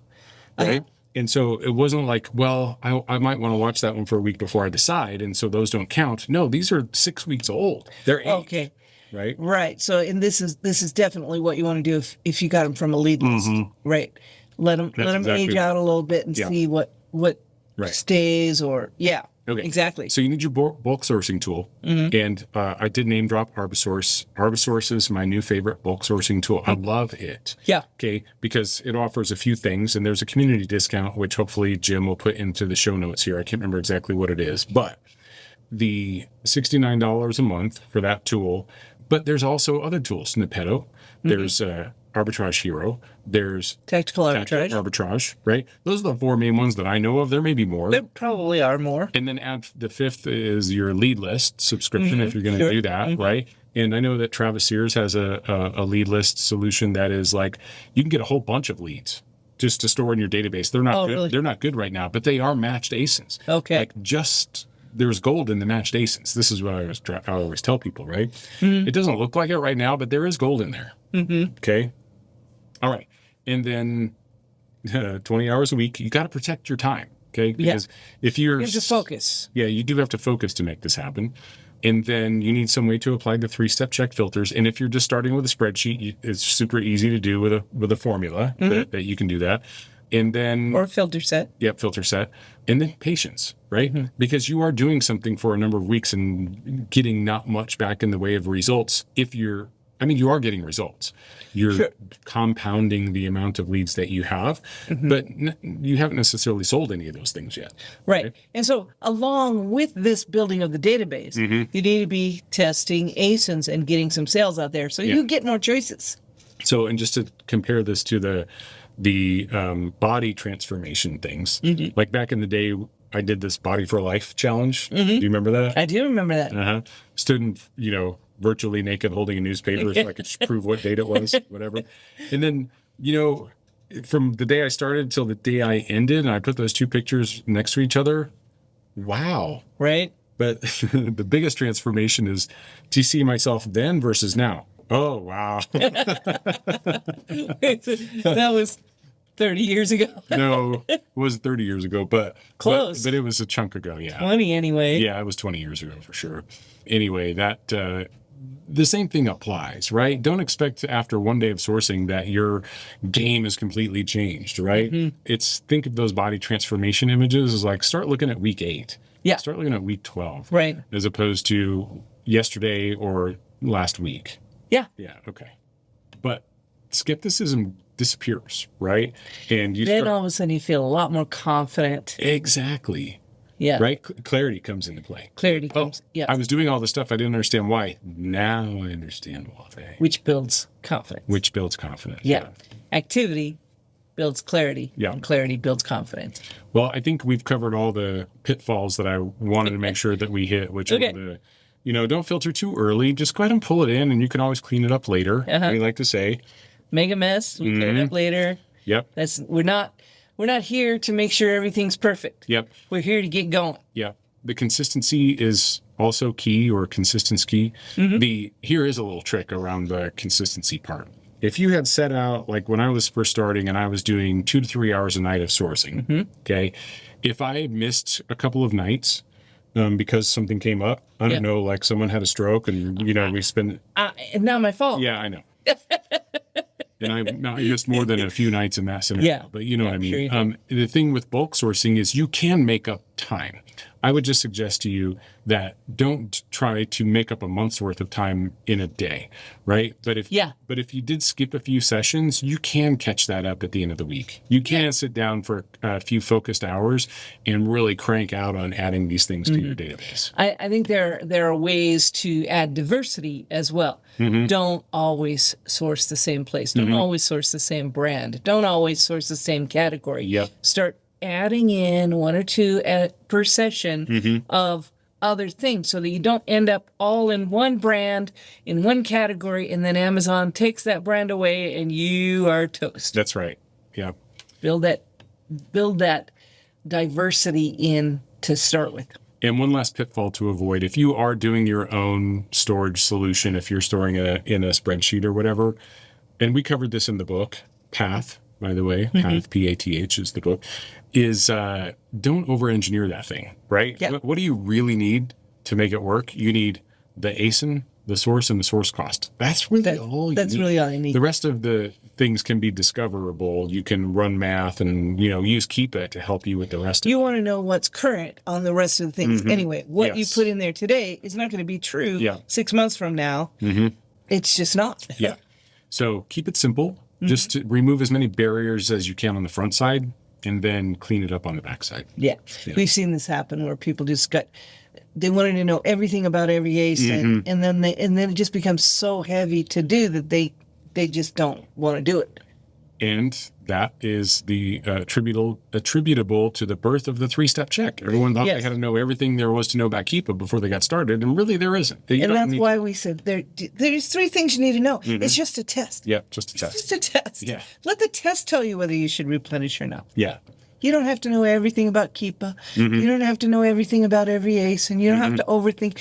right? And so it wasn't like, well, I might want to watch that one for a week before I decide, and so those don't count. No, these are 6 weeks old. They're 8. Okay. Right. Right. So, and this is definitely what you want to do if you got them from a lead list. Right. Let them age out a little bit and see what stays or Okay. Exactly. So you need your bulk sourcing tool, and I did name drop Arbisource. Arbisource is my new favorite bulk sourcing tool. I love it. Yeah. Okay, because it offers a few things, and there's a community discount, which hopefully Jim will put into the show notes here. I can't remember exactly what it is, but the $69 a month for that tool. But there's also other tools, Snippetto. There's Arbitrage Hero. There's Tactical Arbitrage. Right? Those are the 4 main ones that I know of. There may be more. There probably are more. And then add the 5th is your lead list subscription if you're going to do that, right? And I know that Travis Sears has a lead list solution that is like, you can get a whole bunch of leads just to store in your database. They're not good. Really? They're not good right now, but they are matched ASINs. Okay. There's gold in the matched ASINs. This is what I always tell people, right? It doesn't look like it right now, but there is gold in there. Okay. All right. And then 20 hours a week, you got to protect your time. Okay. Because if you're just focus. Yeah, you do have to focus to make this happen. And then you need some way to apply the 3-step check filters. And if you're just starting with a spreadsheet, it's super easy to do with a formula that you can do that. And then or filter set. Yep, filter set. And then patience, right? Because you are doing something for a number of weeks and getting not much back in the way of results. You are getting results. You're compounding the amount of leads that you have, but you haven't necessarily sold any of those things yet. Right. And so along with this building of the database, you need to be testing ASINs and getting some sales out there so you get more choices. So, and just to compare this to the body transformation things, like back in the day, I did this Body for Life challenge. Do you remember that? I do remember that. Stood in, virtually naked holding a newspaper so I could just prove what date it was, whatever. And then, from the day I started till the day I ended, and I put those 2 pictures next to each other, wow. Right. But the biggest transformation is to see myself then versus now. Oh, wow. That was 30 years ago. No, it wasn't 30 years ago, but close. But it was a chunk ago, yeah. 20 anyway. Yeah, it was 20 years ago for sure. Anyway, that the same thing applies, right? Don't expect after one day of sourcing that your game is completely changed, right? Think of those body transformation images as like start looking at week 8. Yeah. Start looking at week 12. Right. As opposed to yesterday or last week. Yeah. Yeah. Okay. But skepticism disappears, right? And then all of a sudden you feel a lot more confident. Exactly. Yeah. Right? Clarity comes into play. Clarity comes. Yeah. I was doing all this stuff. I didn't understand why. Now I understand why. Which builds confidence. Yeah. Activity builds clarity. Yeah. And clarity builds confidence. Well, I think we've covered all the pitfalls that I wanted to make sure that we hit, which are don't filter too early. Just go ahead and pull it in, and you can always clean it up later. We like to say. Make a mess. We clean it up later. Yep. We're not here to make sure everything's perfect. Yep. We're here to get going. Yeah. The consistency is also key, or consistence key. Here is a little trick around the consistency part. if you had set out, like when I was first starting and I was doing 2 to 3 hours a night of sourcing, okay, if I missed a couple of nights because something came up, I don't know, like someone had a stroke and, we spend. Not my fault. Yeah, I know. And I missed more than a few nights in that scenario, but you know what I mean. Sure The thing with bulk sourcing is you can make up time. I would just suggest to you that don't try to make up a month's worth of time in a day, right? But if you did skip a few sessions, you can catch that up at the end of the week. You can sit down for a few focused hours and really crank out on adding these things to your database. I think there are ways to add diversity as well. Don't always source the same place. Don't always source the same brand. Don't always source the same category. Yep. Start adding in 1 or 2 per session of other things so that you don't end up all in one brand, in one category, and then Amazon takes that brand away and you are toast. That's right. Yeah. Build that diversity in to start with. And one last pitfall to avoid, if you are doing your own storage solution, if you're storing in a spreadsheet or whatever, and we covered this in the book, Path, by the way, Path, P-A-T-H is the book, is don't over-engineer that thing, right? Yep. What do you really need to make it work? You need the ASIN, the source, and the source cost. That's really all you need. Really all you need. The rest of the things can be discoverable. You can run math and, use Keepa to help you with the rest of it. You want to know what's current on the rest of the things. Anyway, what you put in there today is not going to be true 6 months from now. It's just not. Yeah. So keep it simple. Just to remove as many barriers as you can on the front side and then clean it up on the back side. Yeah. We've seen this happen where people just they wanted to know everything about every ASIN, and then it just becomes so heavy to do that they just don't want to do it. And that is the attributable to the birth of the 3-step check. Everyone thought they had to know everything there was to know about Keepa before they got started, and really there isn't. And that's why we said there's 3 things you need to know. It's just a test. Yeah, just a test. It's just a test. Yeah. Let the test tell you whether you should replenish or not. Yeah. You don't have to know everything about Keepa. You don't have to know everything about every ASIN. You don't have to overthink.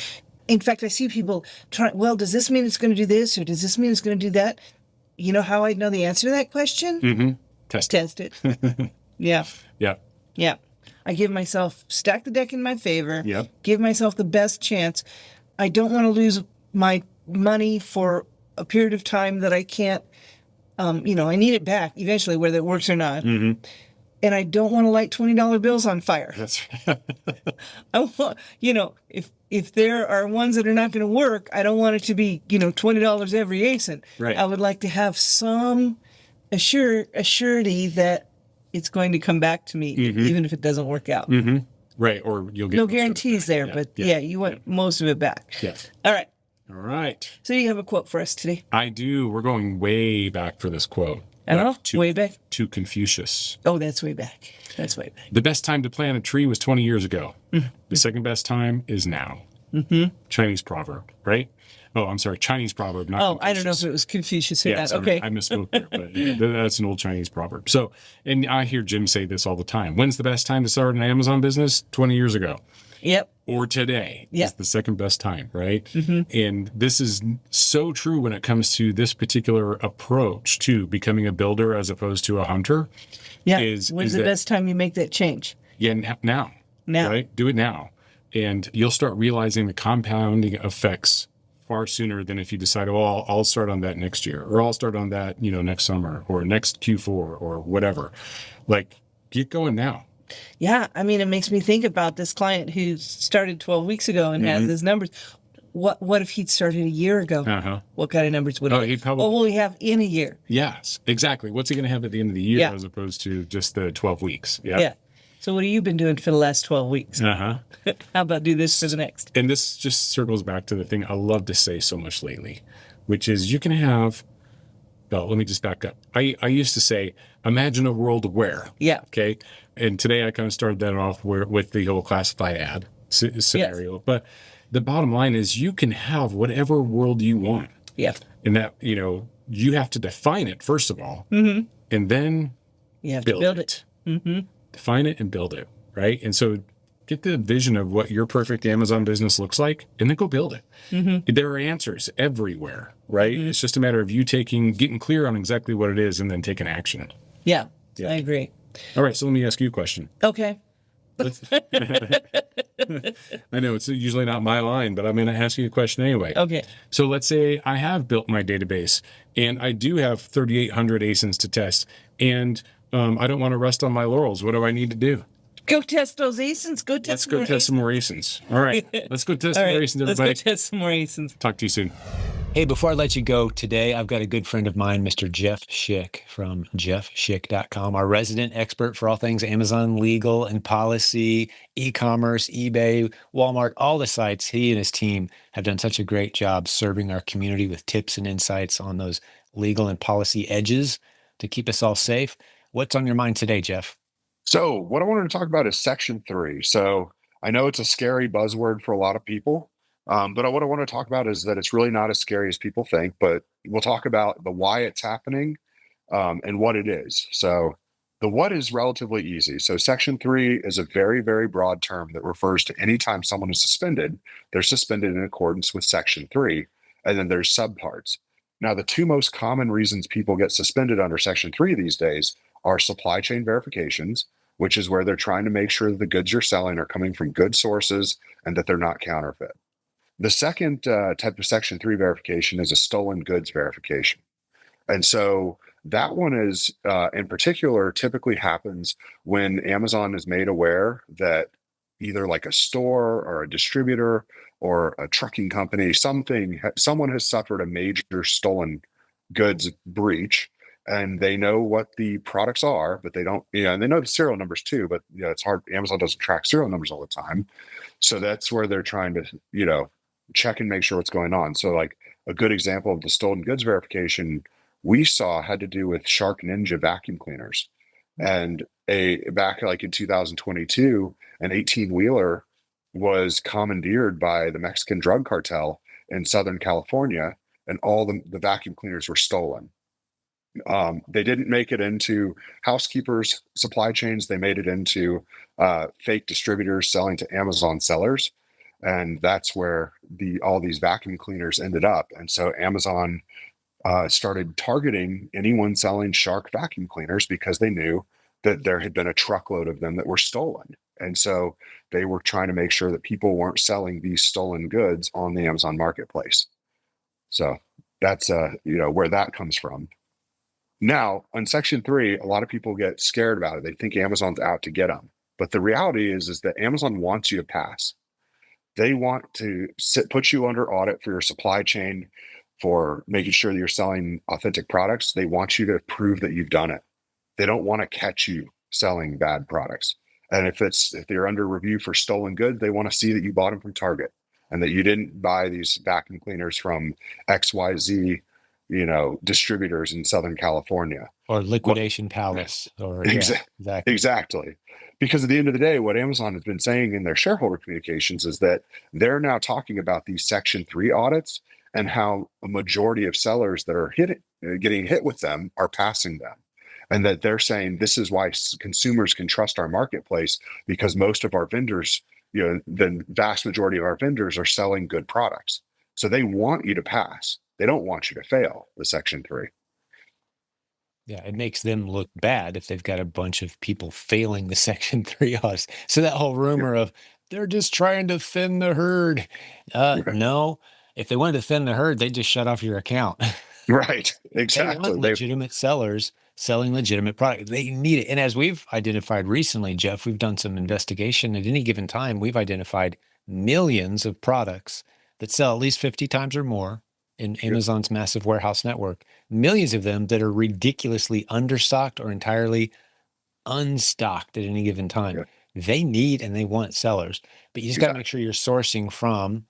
In fact, I see people trying, does this mean it's going to do this or does this mean it's going to do that? You know how I know the answer to that question? Test it. Yeah. Yeah. Yeah. I give myself, stack the deck in my favor. Yeah. Give myself the best chance. I don't want to lose my money for a period of time that I can't, I need it back eventually, whether it works or not. And I don't want to light $20 bills on fire. That's I want, if there are ones that are not going to work, I don't want it to be, $20 every ASIN. Right. I would like to have some assurity that it's going to come back to me, even if it doesn't work out. right. Or you'll get No guarantees there, but you want most of it back. Yeah. All right. All right. So you have a quote for us today? I do. We're going way back for this quote. I know. Way back? To Confucius. Oh, that's way back. That's way back. The best time to plant a tree was 20 years ago. The second best time is now. Chinese proverb, right? Oh, I'm sorry. Chinese proverb, not Confucius. I don't know if it was Confucius or not. Sorry, Okay. I misspoke there, but that's an old Chinese proverb. So, and I hear Jim say this all the time. When's the best time to start an Amazon business? 20 years ago. Yep. Or today is the second best time, right? And this is so true when it comes to this particular approach to becoming a builder as opposed to a hunter. Yeah. When's the best time you make that change? Yeah, now. Now. Right? Do it now. And you'll start realizing the compounding effects far sooner than if you decide, I'll start on that next year, or I'll start on that, next summer, or next Q4, or whatever. Like, get going now. Yeah, it makes me think about this client who started 12 weeks ago and has his numbers. What if he'd started a year ago? What kind of numbers would he? What will he have in a year? Yes, exactly. What's he going to have at the end of the year as opposed to just the 12 weeks? Yeah. So what have you been doing for the last 12 weeks? How about do this for the next? And this just circles back to the thing I love to say so much lately, which is you can have. Well, let me just back up. I used to say, imagine a world where. Yeah. Okay. And today I kind of started that off with the whole classified ad scenario. Yes. But the bottom line is you can have whatever world you want. Yeah. And that, you have to define it, first of all. And then you have to build it. Define it and build it. Right. And so get the vision of what your perfect Amazon business looks like, and then go build it. There are answers everywhere, right? It's just a matter of you getting clear on exactly what it is and then taking action. Yeah, I agree. All right, so let me ask you a question. Okay. I know it's usually not my line, but I'm going to ask you a question anyway. Okay. So let's say I have built my database and I do have 3,800 ASINs to test, and I don't want to rest on my laurels. What do I need to do? Go test those ASINs. Let's go test some more ASINs. All right. Let's go test some more ASINs, everybody. Let's go test some more ASINs. Talk to you soon. Hey, before I let you go today, I've got a good friend of mine, Mr. Jeff Schick from jeffschick.com, our resident expert for all things Amazon legal and policy, e-commerce, eBay, Walmart, all the sites. He and his team have done such a great job serving our community with tips and insights on those legal and policy edges to keep us all safe. What's on your mind today, Jeff? So what I wanted to talk about is Section 3. So I know it's a scary buzzword for a lot of people, but what I want to talk about is that it's really not as scary as people think, but we'll talk about the why it's happening and what it is. So the what is relatively easy. So Section 3 is a very, very broad term that refers to any time someone is suspended, they're suspended in accordance with Section 3, and then there's subparts. Now, the two most common reasons people get suspended under Section 3 these days are supply chain verifications, which is where they're trying to make sure that the goods you're selling are coming from good sources and that they're not counterfeit. The second type of Section 3 verification is a stolen goods verification. And so that one is, in particular, typically happens when Amazon is made aware that either like a store or a distributor or a trucking company, someone has suffered a major stolen goods breach, and they know what the products are, but they don't, and they know the serial numbers too, but it's hard. Amazon doesn't track serial numbers all the time. So that's where they're trying to, check and make sure what's going on. So like a good example of the stolen goods verification we saw had to do with Shark Ninja vacuum cleaners. And back like in 2022, an 18-wheeler was commandeered by the Mexican drug cartel in Southern California, and all the vacuum cleaners were stolen. They didn't make it into housekeepers' supply chains. They made it into fake distributors selling to Amazon sellers. And that's where all these vacuum cleaners ended up. And so Amazon started targeting anyone selling Shark vacuum cleaners because they knew that there had been a truckload of them that were stolen. And so they were trying to make sure that people weren't selling these stolen goods on the Amazon marketplace. So that's where that comes from. Now, on Section 3, a lot of people get scared about it. They think Amazon's out to get them. But the reality is that Amazon wants you to pass. They want to put you under audit for your supply chain, for making sure that you're selling authentic products. They want you to prove that you've done it. They don't want to catch you selling bad products. And if they're under review for stolen goods, they want to see that you bought them from Target and that you didn't buy these vacuum cleaners from XYZ distributors in Southern California. Or Liquidation Palace. Or Exactly. Because at the end of the day, what Amazon has been saying in their shareholder communications is that they're now talking about these Section 3 audits and how a majority of sellers that are getting hit with them are passing them. And that they're saying this is why consumers can trust our marketplace, because most of our vendors, the vast majority of our vendors are selling good products. So they want you to pass. They don't want you to fail the Section 3. Yeah, it makes them look bad if they've got a bunch of people failing the Section 3 audits. So that whole rumor of they're just trying to thin the herd. No, if they wanted to thin the herd, they'd just shut off your account. Right, exactly. They want legitimate sellers selling legitimate products. They need it. And as we've identified recently, Jeff, we've done some investigation. At any given time, we've identified millions of products that sell at least 50 times or more in Amazon's massive warehouse network, millions of them that are ridiculously understocked or entirely unstocked at any given time. Yeah. They need and they want sellers, but you just got to make sure you're sourcing from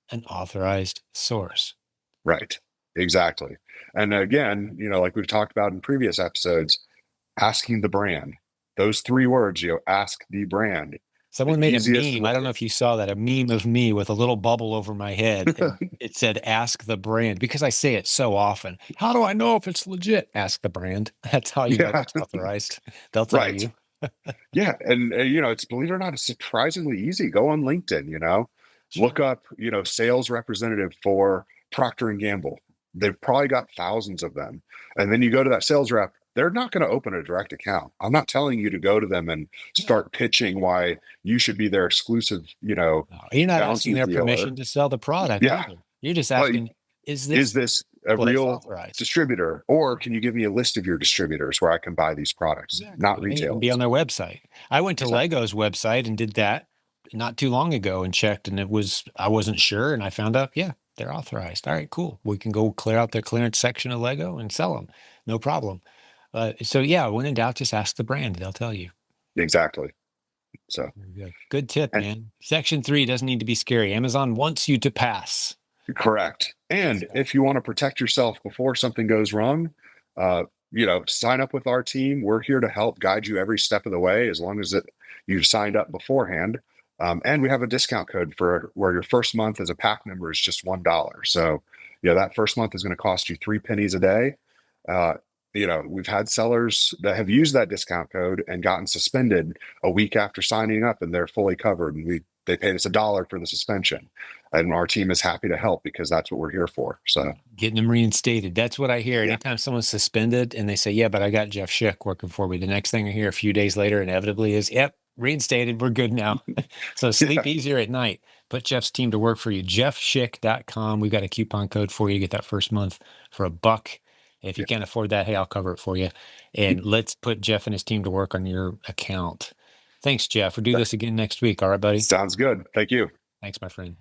an authorized source. Right. Exactly. And again, like we've talked about in previous episodes, asking the brand, those 3 words, ask the brand. Someone made a meme. I don't know if you saw that, a meme of me with a little bubble over my head. And it said, ask the brand, because I say it so often. How do I know if it's legit? Ask the brand. That's how you know it's authorized. They'll tell you. Yeah, and it's, believe it or not, it's surprisingly easy. Go on LinkedIn, look up, sales representative for Procter and Gamble. They've probably got thousands of them. And then you go to that sales rep, they're not going to open a direct account. I'm not telling you to go to them and start pitching why you should be their exclusive, No, you're not asking bounty their dealer. permission to sell the product Yeah. either. You're just But asking, is is this this a place real authorized? distributor, or can you give me a list of your distributors where I can buy these products? Not It may even retail. be on their website. I went to Exactly. Lego's website and did that not too long ago and checked, and I wasn't sure, and I found out, yeah, they're authorized. All right, cool. We can go clear out their clearance section of Lego and sell them. No problem. So yeah, when in doubt, just ask the brand. They'll tell you. Exactly. So Good tip, And- man. Section 3 doesn't need to be scary. Amazon wants you to pass. correct. And if you want to protect yourself before something goes wrong, sign up with our team. We're here to help guide you every step of the way, as long as you've signed up beforehand. And we have a discount code for where your first month as a pack member is just $1. So, that first month is going to cost you 3 pennies a day. We've had sellers that have used that discount code and gotten suspended a week after signing up, and they're fully covered. And they paid us $1 for the suspension, and our team is happy to help because that's what we're here for. So getting them reinstated. That's what I hear. Yeah. Anytime someone's suspended and they say, yeah, but I got Jeff Schick working for me. The next thing I hear a few days later inevitably is, yep, reinstated. We're good now. So sleep easier at night. Put Jeff's team to work for you. jeffschick.com. We've got a coupon code for you to get that first month for $1. If you can't afford that, hey, I'll cover it for you. And let's put Jeff and his team to work on your account. Thanks, Jeff. We'll do this again next week. All right, buddy? sounds good. Thank you. Thanks, my friend.